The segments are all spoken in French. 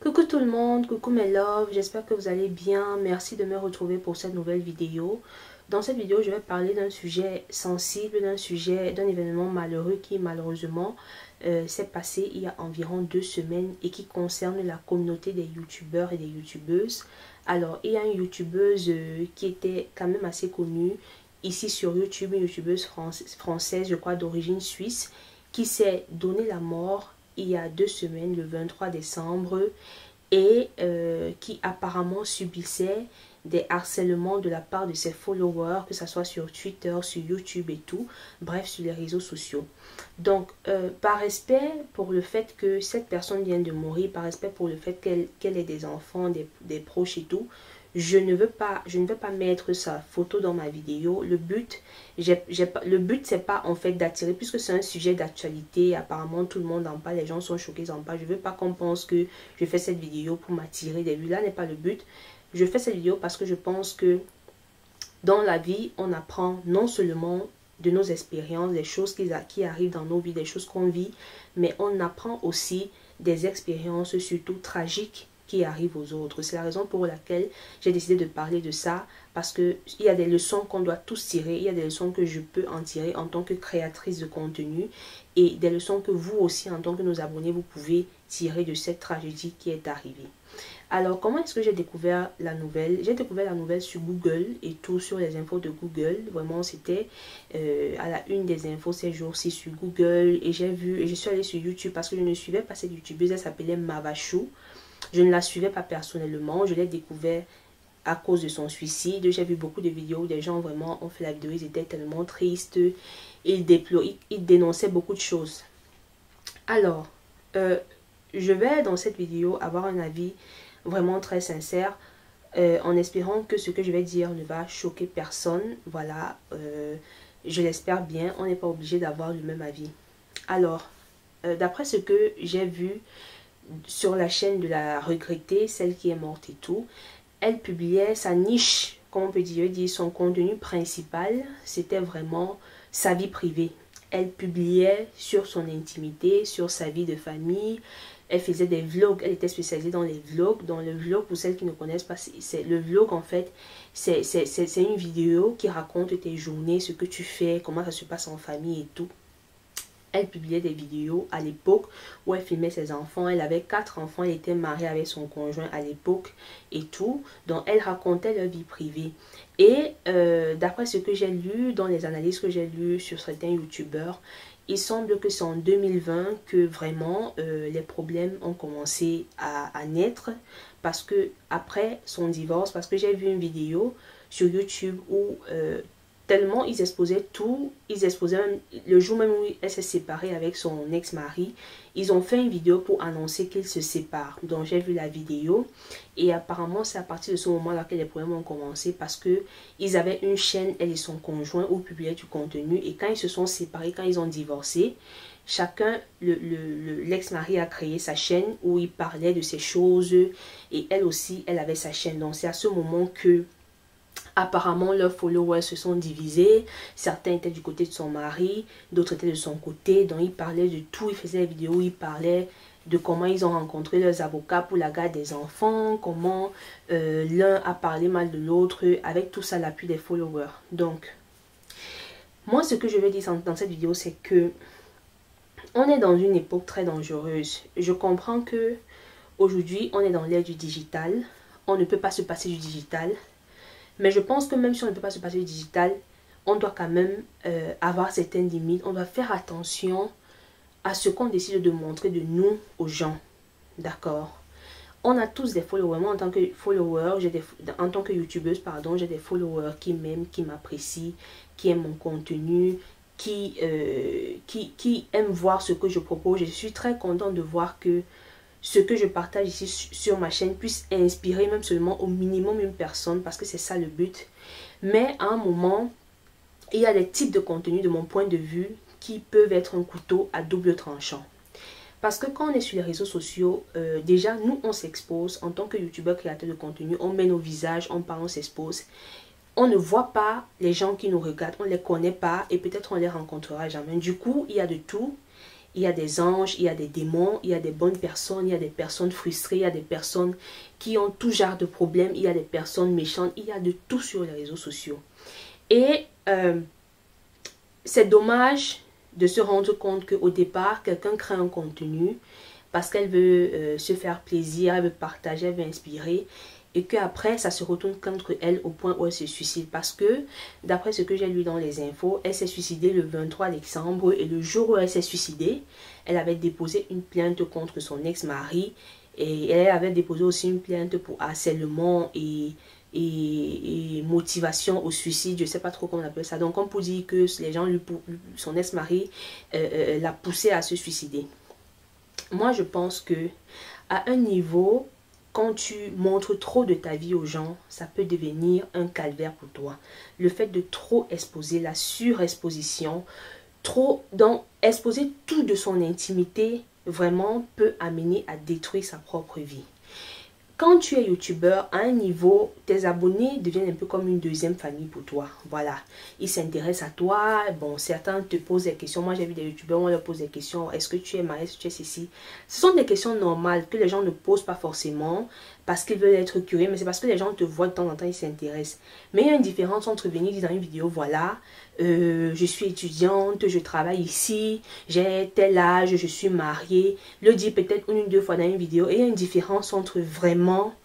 Coucou tout le monde, coucou mes loves, j'espère que vous allez bien. Merci de me retrouver pour cette nouvelle vidéo. Dans cette vidéo, je vais parler d'un sujet sensible, d'un événement malheureux qui malheureusement s'est passé il y a environ 2 semaines et qui concerne la communauté des youtubeurs et des youtubeuses. Alors, il y a une youtubeuse qui était quand même assez connue ici sur YouTube, une youtubeuse française, je crois d'origine suisse, qui s'est donné la mort il y a 2 semaines, le 23 décembre, et qui apparemment subissait des harcèlements de la part de ses followers, que ce soit sur Twitter, sur YouTube et tout, bref, sur les réseaux sociaux. Donc, par respect pour le fait que cette personne vient de mourir, par respect pour le fait qu'elle ait des enfants, des proches et tout, je ne veux pas mettre sa photo dans ma vidéo. Le but, c'est pas en fait d'attirer, puisque c'est un sujet d'actualité, apparemment tout le monde en parle, les gens sont choqués, ils en parlent. Je veux pas qu'on pense que je fais cette vidéo pour m'attirer des vues, là n'est pas le but. Je fais cette vidéo parce que je pense que dans la vie, on apprend non seulement de nos expériences, des choses qui arrivent dans nos vies, des choses qu'on vit, mais on apprend aussi des expériences surtout tragiques qui arrivent aux autres. C'est la raison pour laquelle j'ai décidé de parler de ça, parce qu'il y a des leçons qu'on doit tous tirer, il y a des leçons que je peux en tirer en tant que créatrice de contenu et des leçons que vous aussi en tant que nos abonnés vous pouvez tirer de cette tragédie qui est arrivée. Alors, comment est-ce que j'ai découvert la nouvelle? J'ai découvert la nouvelle sur Google et tout sur les infos de Google. Vraiment, c'était à la une des infos ces jours-ci sur Google. Et j'ai vu, et je suis allée sur YouTube parce que je ne suivais pas cette youtubeuse. Elle s'appelait Mavachou. Je ne la suivais pas personnellement. Je l'ai découvert à cause de son suicide. J'ai vu beaucoup de vidéos où des gens vraiment ont fait la vidéo. Ils étaient tellement tristes. Ils dénonçaient beaucoup de choses. Alors, je vais dans cette vidéo avoir un avis vraiment très sincère, en espérant que ce que je vais dire ne va choquer personne. Voilà, je l'espère bien. On n'est pas obligé d'avoir le même avis. Alors, d'après ce que j'ai vu sur la chaîne de la regrettée, celle qui est morte et tout, elle publiait sa niche, comme on peut dire, son contenu principal, c'était vraiment sa vie privée. Elle publiait sur son intimité, sur sa vie de famille. Elle faisait des vlogs, elle était spécialisée dans les vlogs. Dans le vlog, pour celles qui ne connaissent pas, le vlog en fait, c'est une vidéo qui raconte tes journées, ce que tu fais, comment ça se passe en famille et tout. Elle publiait des vidéos à l'époque où elle filmait ses enfants. Elle avait 4 enfants, elle était mariée avec son conjoint à l'époque et tout. Donc elle racontait leur vie privée. Et d'après ce que j'ai lu, dans les analyses que j'ai lues sur certains youtubeurs, il semble que c'est en 2020 que vraiment les problèmes ont commencé à naître. Parce que après son divorce, parce que j'ai vu une vidéo sur YouTube où tellement ils exposaient tout, ils exposaient même, le jour même où elle s'est séparée avec son ex-mari, ils ont fait une vidéo pour annoncer qu'ils se séparent. Donc j'ai vu la vidéo et apparemment c'est à partir de ce moment-là que les problèmes ont commencé, parce que ils avaient une chaîne, elle et son conjoint, où ils publiaient du contenu, et quand ils se sont séparés, quand ils ont divorcé, chacun, l'ex-mari a créé sa chaîne où il parlait de ces choses, et elle aussi, elle avait sa chaîne. Donc c'est à ce moment que apparemment leurs followers se sont divisés. Certains étaient du côté de son mari, d'autres étaient de son côté. Donc ils parlaient de tout, ils faisaient des vidéos où ils parlaient de comment ils ont rencontré leurs avocats pour la garde des enfants, comment l'un a parlé mal de l'autre, avec tout ça l'appui des followers. Donc moi ce que je vais dire dans cette vidéo, c'est que on est dans une époque très dangereuse. Je comprends que aujourd'hui on est dans l'ère du digital, on ne peut pas se passer du digital. Mais je pense que même si on ne peut pas se passer du digital, on doit quand même avoir certaines limites. On doit faire attention à ce qu'on décide de montrer de nous aux gens. D'accord? On a tous des followers. Moi, en tant que follower, en tant que youtubeuse, pardon, j'ai des followers qui m'aiment, qui m'apprécient, qui aiment mon contenu, qui aiment voir ce que je propose. Je suis très contente de voir que ce que je partage ici sur ma chaîne puisse inspirer même seulement au minimum une personne, parce que c'est ça le but. Mais à un moment, il y a des types de contenus de mon point de vue qui peuvent être un couteau à double tranchant. Parce que quand on est sur les réseaux sociaux, déjà nous on s'expose en tant que youtubeur créateur de contenu, on met nos visages, on parle, on s'expose. On ne voit pas les gens qui nous regardent, on ne les connaît pas et peut-être on les rencontrera jamais. Du coup, il y a de tout. Il y a des anges, il y a des démons, il y a des bonnes personnes, il y a des personnes frustrées, il y a des personnes qui ont tout genre de problèmes, il y a des personnes méchantes, il y a de tout sur les réseaux sociaux. Et c'est dommage de se rendre compte qu'au départ, quelqu'un crée un contenu parce qu'elle veut se faire plaisir, elle veut partager, elle veut inspirer, et qu'après, ça se retourne contre elle au point où elle se suicide. Parce que, d'après ce que j'ai lu dans les infos, elle s'est suicidée le 23 décembre, et le jour où elle s'est suicidée, elle avait déposé une plainte contre son ex-mari, et elle avait déposé aussi une plainte pour harcèlement et motivation au suicide, je ne sais pas trop comment on appelle ça. Donc, on peut dire que les gens, son ex-mari l'a poussé à se suicider. Moi, je pense que à un niveau, quand tu montres trop de ta vie aux gens, ça peut devenir un calvaire pour toi. Le fait de trop exposer, la surexposition, donc exposer tout de son intimité, vraiment peut amener à détruire sa propre vie. Quand tu es youtubeur, à un niveau, tes abonnés deviennent un peu comme une deuxième famille pour toi. Voilà. Ils s'intéressent à toi. Bon, certains te posent des questions. Moi, j'ai vu des youtubeurs, on leur pose des questions. Est-ce que tu es marié? Est-ce que tu es ceci? Ce sont des questions normales que les gens ne posent pas forcément parce qu'ils veulent être curieux. Mais c'est parce que les gens te voient de temps en temps, ils s'intéressent. Mais il y a une différence entre venir dire dans une vidéo, voilà, je suis étudiante, je travaille ici, j'ai tel âge, je suis mariée. Le dire peut-être une ou deux fois dans une vidéo. Et il y a une différence entre vraiment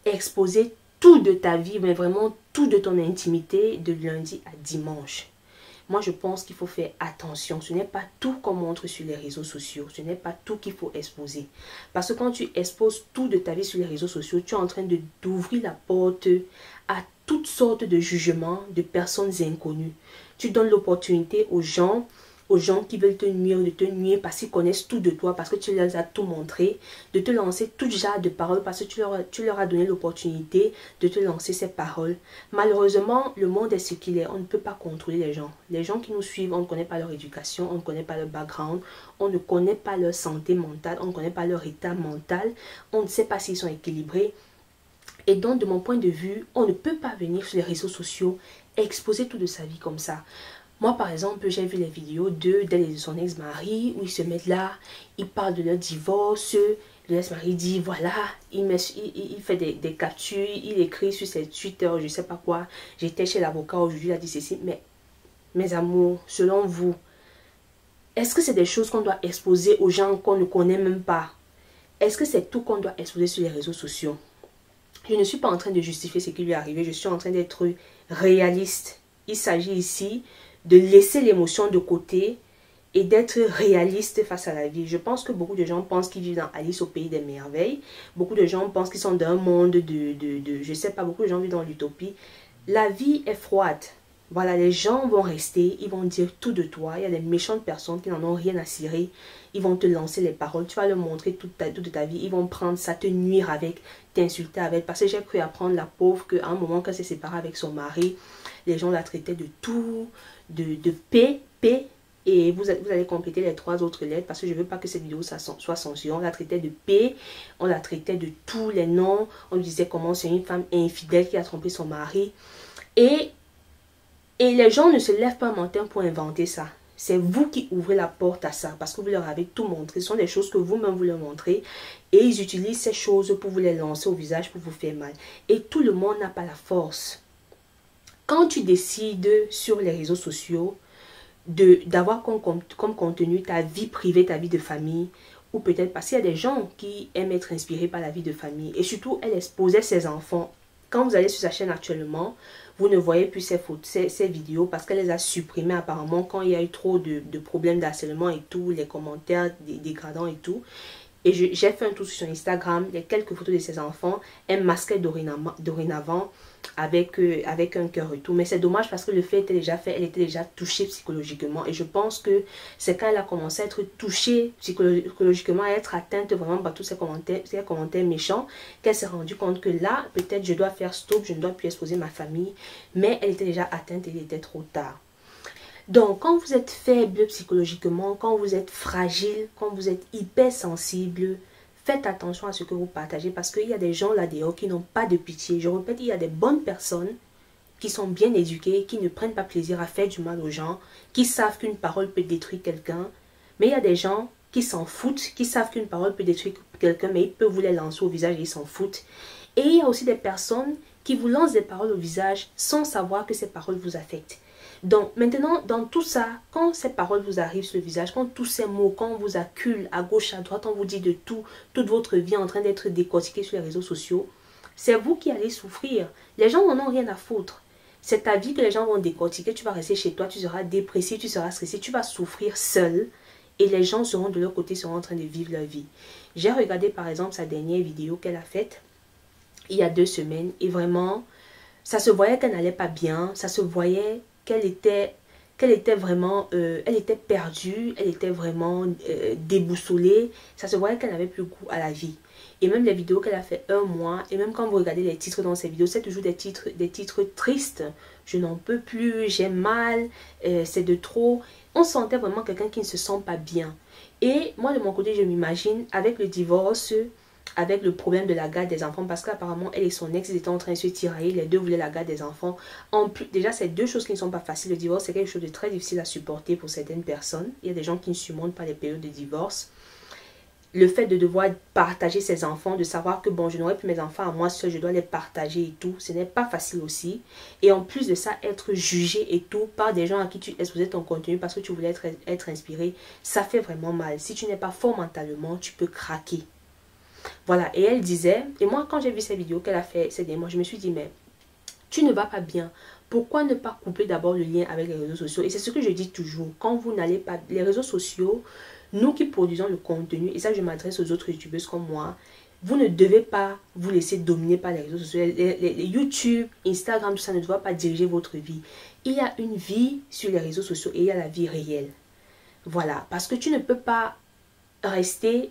exposer tout de ta vie, mais vraiment tout de ton intimité de lundi à dimanche. Moi, je pense qu'il faut faire attention. Ce n'est pas tout qu'on montre sur les réseaux sociaux. Ce n'est pas tout qu'il faut exposer. Parce que quand tu exposes tout de ta vie sur les réseaux sociaux, tu es en train d'ouvrir la porte à toutes sortes de jugements de personnes inconnues. Tu donnes l'opportunité aux gens qui veulent te nuire, de te nuire parce qu'ils connaissent tout de toi, parce que tu leur as tout montré, de te lancer tout genre de paroles parce que tu leur as donné l'opportunité de te lancer ces paroles. Malheureusement, le monde est ce qu'il est. On ne peut pas contrôler les gens. Les gens qui nous suivent, on ne connaît pas leur éducation, on ne connaît pas leur background, on ne connaît pas leur santé mentale, on ne connaît pas leur état mental, on ne sait pas s'ils sont équilibrés. Et donc, de mon point de vue, on ne peut pas venir sur les réseaux sociaux exposer tout de sa vie comme ça. Moi, par exemple, j'ai vu les vidéos d'elle et de son ex-mari où ils se mettent là, ils parlent de leur divorce. Le ex-mari dit, voilà, il fait des captures, il écrit sur ses Twitter, je ne sais pas quoi. J'étais chez l'avocat aujourd'hui, il a dit ceci. Mais, mes amours, selon vous, est-ce que c'est des choses qu'on doit exposer aux gens qu'on ne connaît même pas? Est-ce que c'est tout qu'on doit exposer sur les réseaux sociaux? Je ne suis pas en train de justifier ce qui lui est arrivé, je suis en train d'être réaliste. Il s'agit ici de laisser l'émotion de côté et d'être réaliste face à la vie. Je pense que beaucoup de gens pensent qu'ils vivent dans Alice au pays des merveilles. Beaucoup de gens pensent qu'ils sont dans un monde je sais pas, beaucoup de gens vivent dans l'utopie. La vie est froide. Voilà, les gens vont rester, ils vont dire tout de toi. Il y a des méchantes personnes qui n'en ont rien à cirer. Ils vont te lancer les paroles, tu vas leur montrer toute ta vie. Ils vont prendre ça, te nuire avec, t'insulter avec. Parce que j'ai cru apprendre la pauvre qu'à un moment, quand elle s'est séparée avec son mari, les gens la traitaient de tout, de P. Et vous allez compléter les 3 autres lettres parce que je ne veux pas que cette vidéo soit censurée. On la traitait de P, on la traitait de tous les noms. On lui disait comment c'est une femme infidèle qui a trompé son mari. Et les gens ne se lèvent pas un matin pour inventer ça. C'est vous qui ouvrez la porte à ça parce que vous leur avez tout montré. Ce sont des choses que vous-même vous leur montrez. Et ils utilisent ces choses pour vous les lancer au visage pour vous faire mal. Et tout le monde n'a pas la force. Quand tu décides sur les réseaux sociaux d'avoir comme contenu ta vie privée, ta vie de famille, ou peut-être parce qu'il y a des gens qui aiment être inspirés par la vie de famille. Et surtout, elle exposait ses enfants. Quand vous allez sur sa chaîne actuellement, vous ne voyez plus ces vidéos parce qu'elle les a supprimées apparemment quand il y a eu trop de problèmes d'harcèlement et tout, les commentaires dégradants et tout. Et j'ai fait un tour sur son Instagram, il y a quelques photos de ses enfants, elle masquait dorénavant avec un cœur et tout. Mais c'est dommage parce que le fait était déjà fait, elle était déjà touchée psychologiquement. Et je pense que c'est quand elle a commencé à être touchée psychologiquement, à être atteinte vraiment par tous ces commentaires méchants, qu'elle s'est rendue compte que là, peut-être je dois faire stop, je ne dois plus exposer ma famille. Mais elle était déjà atteinte et il était trop tard. Donc, quand vous êtes faible psychologiquement, quand vous êtes fragile, quand vous êtes hypersensible, faites attention à ce que vous partagez parce qu'il y a des gens là-dehors qui n'ont pas de pitié. Je répète, il y a des bonnes personnes qui sont bien éduquées, qui ne prennent pas plaisir à faire du mal aux gens, qui savent qu'une parole peut détruire quelqu'un. Mais il y a des gens qui s'en foutent, qui savent qu'une parole peut détruire quelqu'un, mais ils peuvent vous les lancer au visage et ils s'en foutent. Et il y a aussi des personnes qui vous lancent des paroles au visage sans savoir que ces paroles vous affectent. Donc maintenant, dans tout ça, quand ces paroles vous arrivent sur le visage, quand tous ces mots, quand on vous accule à gauche, à droite, on vous dit de tout, toute votre vie est en train d'être décortiquée sur les réseaux sociaux, c'est vous qui allez souffrir. Les gens n'en ont rien à foutre. C'est ta vie que les gens vont décortiquer, tu vas rester chez toi, tu seras dépressif, tu seras stressé, tu vas souffrir seul. Et les gens seront de leur côté, seront en train de vivre leur vie. J'ai regardé par exemple sa dernière vidéo qu'elle a faite il y a 2 semaines. Et vraiment, ça se voyait qu'elle n'allait pas bien. Ça se voyait qu'elle était vraiment, elle était perdue. Elle était vraiment déboussolée. Ça se voyait qu'elle n'avait plus goût à la vie. Et même les vidéos qu'elle a fait 1 mois, et même quand vous regardez les titres dans ces vidéos, c'est toujours des titres tristes. Je n'en peux plus, j'ai mal, c'est de trop. On sentait vraiment quelqu'un qui ne se sent pas bien. Et moi de mon côté, je m'imagine avec le divorce, avec le problème de la garde des enfants, parce qu'apparemment elle et son ex étaient en train de se tirailler, les deux voulaient la garde des enfants. En plus, déjà c'est 2 choses qui ne sont pas faciles. Le divorce c'est quelque chose de très difficile à supporter pour certaines personnes. Il y a des gens qui ne surmontent pas les périodes de divorce. Le fait de devoir partager ses enfants, de savoir que bon, je n'aurai plus mes enfants à moi seul, je dois les partager et tout, ce n'est pas facile aussi. Et en plus de ça, être jugé et tout par des gens à qui tu exposais ton contenu parce que tu voulais être inspiré, ça fait vraiment mal. Si tu n'es pas fort mentalement, tu peux craquer. Voilà, et elle disait, et moi quand j'ai vu ces vidéos qu'elle a fait ces derniers mois, je me suis dit, mais tu ne vas pas bien. Pourquoi ne pas couper d'abord le lien avec les réseaux sociaux? Et c'est ce que je dis toujours, quand vous n'allez pas, les réseaux sociaux, nous qui produisons le contenu, et ça je m'adresse aux autres youtubeuses comme moi, vous ne devez pas vous laisser dominer par les réseaux sociaux. Les YouTube, Instagram, tout ça ne doit pas diriger votre vie. Il y a une vie sur les réseaux sociaux et il y a la vie réelle. Voilà, parce que tu ne peux pas rester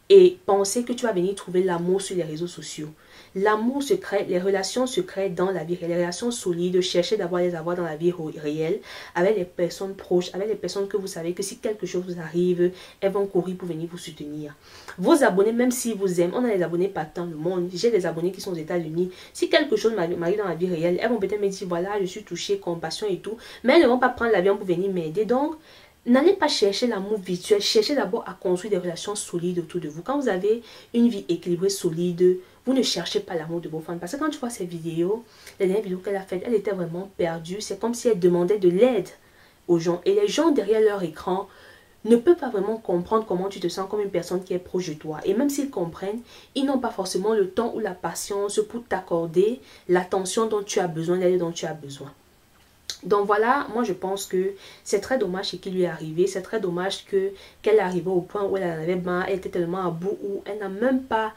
et penser que tu vas venir trouver l'amour sur les réseaux sociaux. L'amour se crée, les relations se créent dans la vie réelle, les relations solides, cherchez d'abord à les avoir dans la vie réelle, avec les personnes proches, avec les personnes que vous savez que si quelque chose vous arrive, elles vont courir pour venir vous soutenir. Vos abonnés, même s'ils vous aiment, on a des abonnés partout dans le monde, j'ai des abonnés qui sont aux États-Unis, si quelque chose m'arrive dans la vie réelle, elles vont peut-être me dire, voilà, je suis touchée, compassion et tout, mais elles ne vont pas prendre l'avion pour venir m'aider, donc n'allez pas chercher l'amour virtuel, cherchez d'abord à construire des relations solides autour de vous. Quand vous avez une vie équilibrée, solide, vous ne cherchez pas l'amour de vos fans. Parce que quand tu vois ces vidéos, les dernières vidéos qu'elle a faites, elle était vraiment perdue. C'est comme si elle demandait de l'aide aux gens. Et les gens derrière leur écran ne peuvent pas vraiment comprendre comment tu te sens comme une personne qui est proche de toi. Et même s'ils comprennent, ils n'ont pas forcément le temps ou la patience pour t'accorder l'attention dont tu as besoin, l'aide dont tu as besoin. Donc voilà, moi je pense que c'est très dommage ce qui lui est arrivé. C'est très dommage qu'elle est arrivée au point où elle en avait marre. Elle était tellement à bout où elle n'a même pas...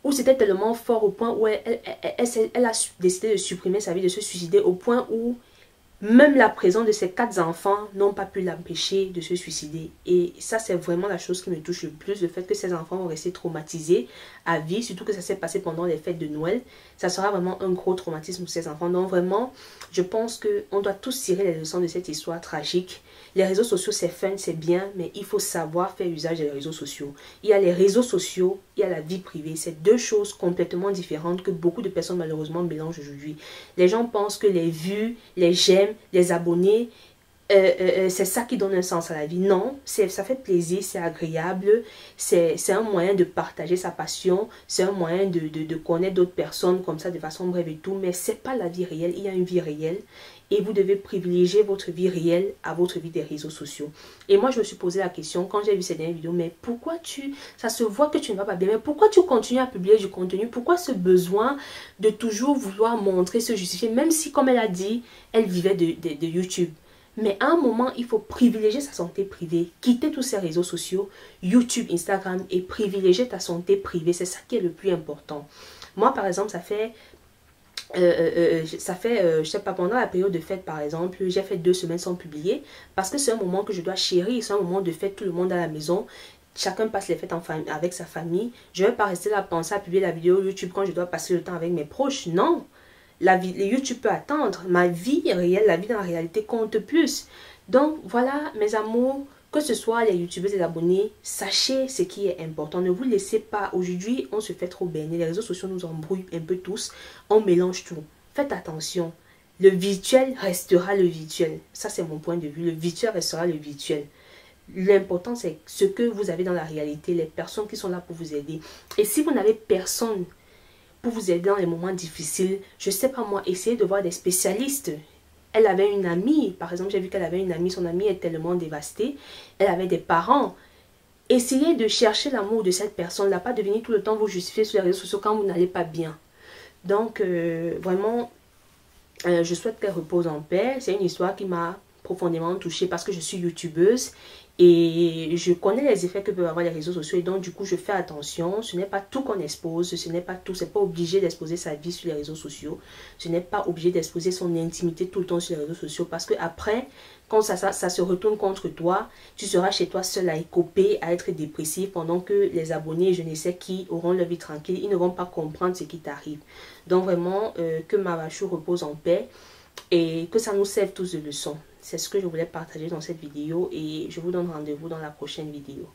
Où c'était tellement fort au point où elle a décidé de supprimer sa vie, de se suicider. Au point où même la présence de ses 4 enfants n'ont pas pu l'empêcher de se suicider. Et ça, c'est vraiment la chose qui me touche le plus. Le fait que ces enfants vont rester traumatisés à vie. Surtout que ça s'est passé pendant les fêtes de Noël. Ça sera vraiment un gros traumatisme pour ces enfants. Donc vraiment, je pense qu'on doit tous tirer les leçons de cette histoire tragique. Les réseaux sociaux, c'est fun, c'est bien. Mais il faut savoir faire usage des réseaux sociaux. Il y a les réseaux sociaux, il y a la vie privée. C'est 2 choses complètement différentes que beaucoup de personnes malheureusement mélangent aujourd'hui. Les gens pensent que les vues, les j'aime, les abonnés, c'est ça qui donne un sens à la vie. Non, ça fait plaisir, c'est agréable, c'est un moyen de partager sa passion, c'est un moyen de connaître d'autres personnes comme ça de façon brève et tout, mais c'est pas la vie réelle. Il y a une vie réelle et vous devez privilégier votre vie réelle à votre vie des réseaux sociaux. Et moi je me suis posé la question quand j'ai vu cette dernière vidéo, mais pourquoi ça se voit que tu ne vas pas bien, mais pourquoi tu continues à publier du contenu? Pourquoi ce besoin de toujours vouloir montrer, se justifier, même si comme elle a dit, elle vivait de YouTube? Mais à un moment, il faut privilégier sa santé privée, quitter tous ces réseaux sociaux, YouTube, Instagram, et privilégier ta santé privée. C'est ça qui est le plus important. Moi, par exemple, ça fait, je sais pas, pendant la période de fête, par exemple, j'ai fait 2 semaines sans publier, parce que c'est un moment que je dois chérir, c'est un moment de fête, tout le monde à la maison. Chacun passe les fêtes avec sa famille. Je ne vais pas rester là à penser à publier la vidéo YouTube quand je dois passer le temps avec mes proches. Non. Les YouTube peut attendre. Ma vie réelle, la vie dans la réalité compte plus. Donc voilà mes amours, que ce soit les youtubeurs et les abonnés, sachez ce qui est important. Ne vous laissez pas. Aujourd'hui, on se fait trop baigner. Les réseaux sociaux nous embrouillent un peu tous. On mélange tout. Faites attention. Le virtuel restera le virtuel. Ça, c'est mon point de vue. Le virtuel restera le virtuel. L'important, c'est ce que vous avez dans la réalité, les personnes qui sont là pour vous aider. Et si vous n'avez personne pour vous aider dans les moments difficiles, je sais pas moi, essayez de voir des spécialistes. Elle avait une amie, par exemple, j'ai vu qu'elle avait une amie, son amie est tellement dévastée, elle avait des parents. Essayez de chercher l'amour de cette personne-là, pas de venir tout le temps vous justifier sur les réseaux sociaux quand vous n'allez pas bien. Donc, vraiment, je souhaite qu'elle repose en paix. C'est une histoire qui m'a profondément touchée parce que je suis youtubeuse et je connais les effets que peuvent avoir les réseaux sociaux et donc du coup je fais attention. Ce n'est pas tout qu'on expose, ce n'est pas tout, c'est pas obligé d'exposer sa vie sur les réseaux sociaux, ce n'est pas obligé d'exposer son intimité tout le temps sur les réseaux sociaux parce que après, quand ça se retourne contre toi, tu seras chez toi seul à écoper, à être dépressif pendant que les abonnés, je ne sais qui, auront leur vie tranquille, ils ne vont pas comprendre ce qui t'arrive. Donc vraiment, que Marachu repose en paix et que ça nous serve tous de leçon. C'est ce que je voulais partager dans cette vidéo et je vous donne rendez-vous dans la prochaine vidéo.